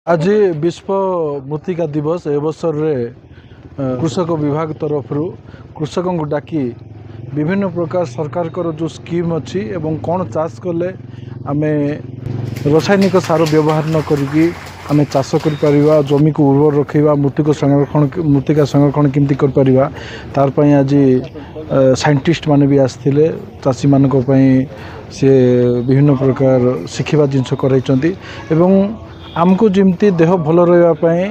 आज विश्व मृत्तिका दिवस ए अवसर रे कृषक विभाग तरफ कृषकों को डाकी विभिन्न प्रकार सरकार कर जो स्कीम अच्छी एवं कौन चाष कले आम रासायनिक सार व्यवहार न करी आम चाष कर जमी को उर्वर रखा मृत्तिका संरक्षण केमती कर तार आज साइंटिस्ट माने भी आसते चाषी मानक से विभिन्न प्रकार शिखा जिनस कराई आमको जमती देह भल रही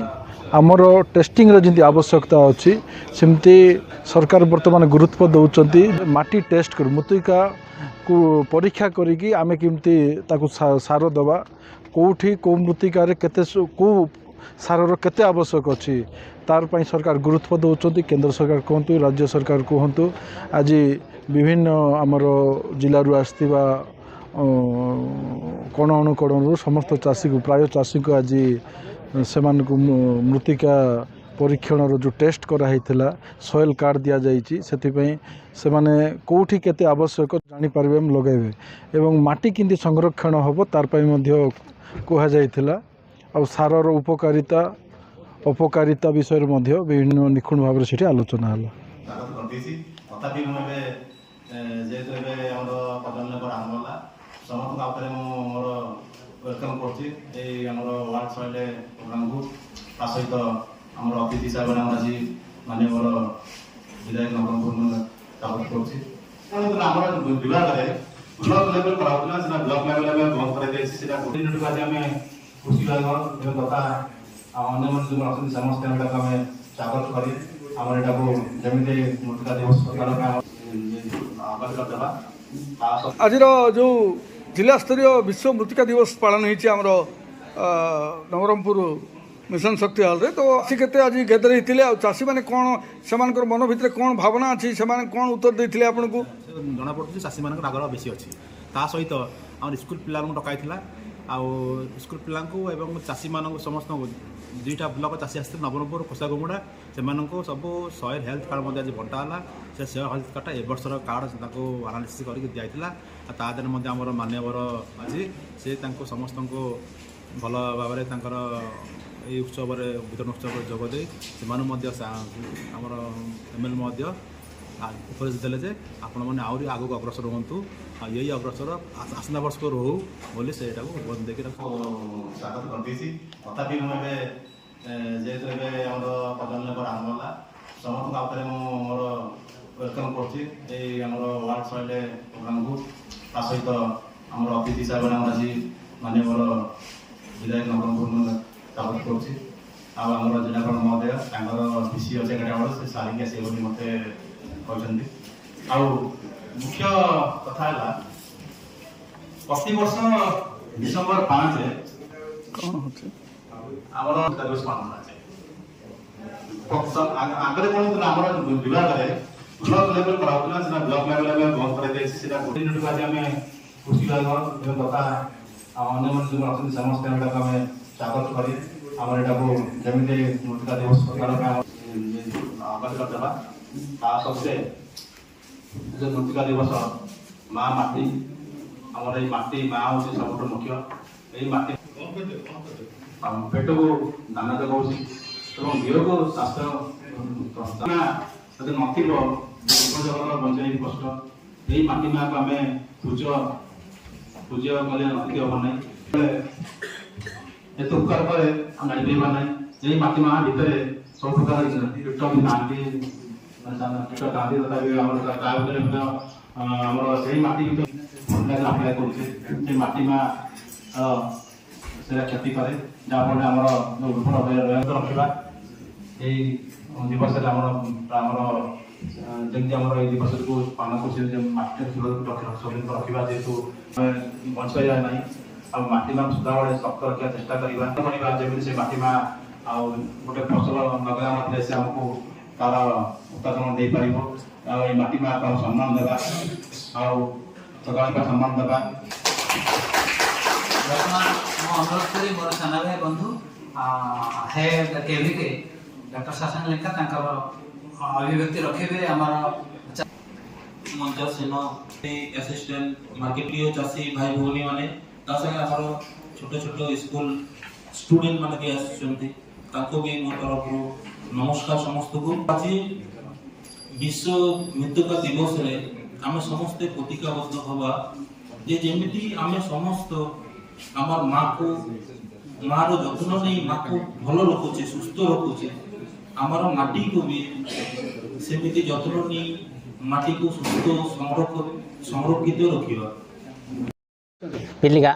आमर टेस्टिंग जमी आवश्यकता अच्छी सेमती सरकार वर्तमान गुरुत्व दौरान माटी टेस्ट कर मृत्तिका को परीक्षा करी आमे केमती ताकू सार दबा कौटी कौ मृत्तिकार केते कौ सारर केते आवश्यक अच्छी तार पई सरकार गुरुत्व दौरान केंद्र सरकार कहतु राज्य सरकार कहतु आज विभिन्न आमर जिलू आसवा कण अणुकणु समस्त चाषी को प्राय चाषी को आज से मृत्तिका परीक्षण जो टेस्ट कराई सॉइल कार्ड दि जाइए से माने कौटी केते आवश्यक जानीपर लगेबे एवं माटी किंती संरक्षण हम तार कहुला आ सारर उपकारिता अपकारिता विषय विभिन्न निखुण भाव से आलोचना है। समस्त आउे मोर वेलकम करवार्ड सॉइल प्रोग्राम को सहित आम अतिथि हिसाब से आज माननीय मोर विधायक नवरंगपुर स्वागत कर विभाग में ब्लॉक लेवल कराला ब्लॉक लेवल बंद कर आज आम कृषि विभाग तथा अन्य जो समस्त आम स्वागत कर जमी मृत्तिका दिवस अवगत करदेवा आज जो जिला स्तरीय विश्व मृत्तिका दिवस पालन होमर नवरंगपुर मिशन शक्ति हल रे तो के आज गेदर होते चाषी मैंने कौन से मन भितर कौन भावना अच्छी से कौन उत्तर देते आपन को जना पड़े चाषी मान आग्रह बेसी अच्छी ता सहित आम स्कूल पिला डकाई स्कूल पिला चाषी मान समस्त दुईटा ब्लक चाषी आसते नवरंगपुर कोषागुमुड़ा से सब सॉइल हेल्थ कार्ड आज बंटाला से सॉइल हेल्थ कार्ड ए वर्षर कार्ड आनालीसिस करके दिखाई आमर मान्यवर आज से समस्त को भल भाव ये उत्सव वितरण उत्सव जोगदे से आमर एमएलए उपदेश देले जे आपण मैंने आहरी आगक अग्रसर हूँ यही अग्रसर आसंता वर्ष को रोहू बोली से बंद देखिए स्वागत कर तथापि मुझे जेहेतु आम प्रजनन आरंभ है समस्त आउे मोर वेलकम करवार्ड सॉइल प्रोग्राम को सहित आम अतिथि हिसाब से आज माननीय मोर विधायक नवरंगपुर स्वागत कर जिलापाल महोदय विसी अच्छे गाड़ी से सारिक आसे मत मुख्य कथा प्रति वर्ष डिसेम्बर 5 दिवस पालन आगे कौन आम विभाग में ब्लॉक लेवल कराला ब्लॉक लेवल बंद कर आज आम कृषि विभाग तथा अन्य जो समस्त आम स्वागत कर जमी मृत्तिका दिवस अवगत करदेवा सबसे जो मृत्तिका दिवस माँ माटी आमर ये माटी माँ हूँ सब मुख्य यही माटी पेट को दाना जगाऊँ देह को स्वास्थ्य नजगत बचाई कष्ट यही माटी माँ को आम पूज्य कले अति हम ना एत उपकार पर जापर ना यही माटी माँ भितर सब प्रकार कीट भी नांदी कीट गांधी तथा आमर से माटी आप्लाय कर माटी माँ से क्षति करे जहाँफल आमर उर्वर रखा यही दिवस जमी आम दिवस को पालन कर माटी सुरक्षित रखा जेहेतु बचाइबा ना आ माटी माँ सदाबे शक्त रखा चेष्टा करवा जमी से माटी माँ गोटे फसल लगे से आमको तार उत्पादन दे पार माटी माँ को सम्मान देवा सका सम्मान देवा अनुरोध करी मोर साना भाई बंधु हेड केवीके डॉक्टर शासन लेखा अभिव्यक्ति रखे मंच सेन असिस्टेंट मार्केटिंग चाषी भाई भौनी मैंने छोट छोट स्कूल स्टूडेंट माने भी आसुचंती ताको भी मो तरफ नमस्कार समस्त को आज विश्व मृत्तिका दिवस रे आमे समस्त प्रतिज्ञाबद्ध हवा जे जेमिति आमे समस्त आमार माँ को माँ रो जत्न नहीं माँ को भल रखुचे सुस्थ रखुचे आमार माटी को भी सेमिति जत्न नहीं माटी को सुस्थ संरक्षित रखिबा पिलिका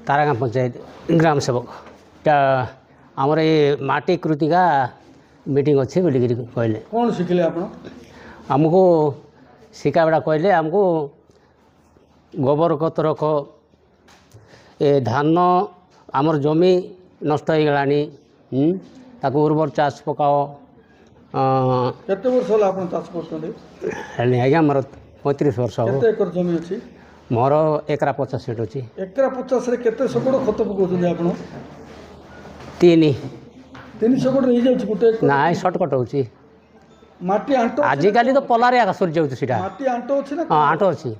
तारागाँ पंचायत ग्राम सेवक आमर ये माटी कृतिका मीटिंग अच्छी बोलिक कहले कौन शिखिले आप आमको शिकाबड़ा कहले आमको गोबर खत रख ए धान आमर जमी नष्ट हो गलानी ताको उर्वर चाष पकाओ केते वर्ष होला आप चाष करते आज्ञा मोर 35 वर्ष हो केते एकर जमी अछि मोर 150 अच्छी एकरा 50 रे केते सकड़ खत पकाउछन आपण 3 सकड़ रही जाउछ गुटे ना सर्टकट हो माटी आंटो आजिकाली तो पलारे आका सरी जाऊँ सीटा माटी आंटो अछि ना हाँ आंट अच्छी